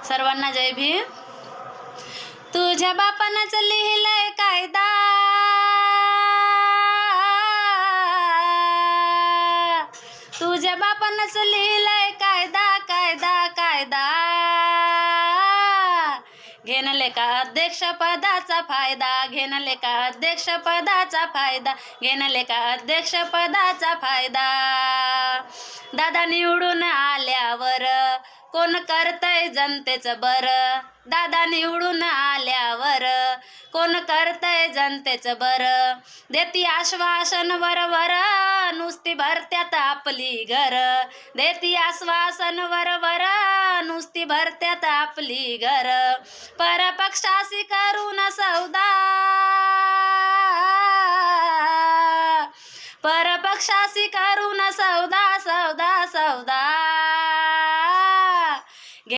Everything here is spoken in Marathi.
सर्वांना जय भीम. तुझ्या बापानंच लिहिलंय कायदा, तुझ्या बापानंच लिहिलंय कायदा कायदा कायदा. घेणले का अध्यक्षपदाचा फायदा, घेणले का अध्यक्षपदाचा फायदा, घेणले का अध्यक्षपदाचा फायदा. दादा निवडून आल्यावर कोण करतय जनतेचं बरं, दादा निवडून आल्यावर कोण करतय जनतेचं बरं. देती आश्वासन वरवर नुसती भरत्यात आपली घर, देती आश्वासन वरवर नुसती भरत्यात आपली घर. परपक्षाशी करून सौदा, परपक्षाशी करून सौदा सौदा सौदा.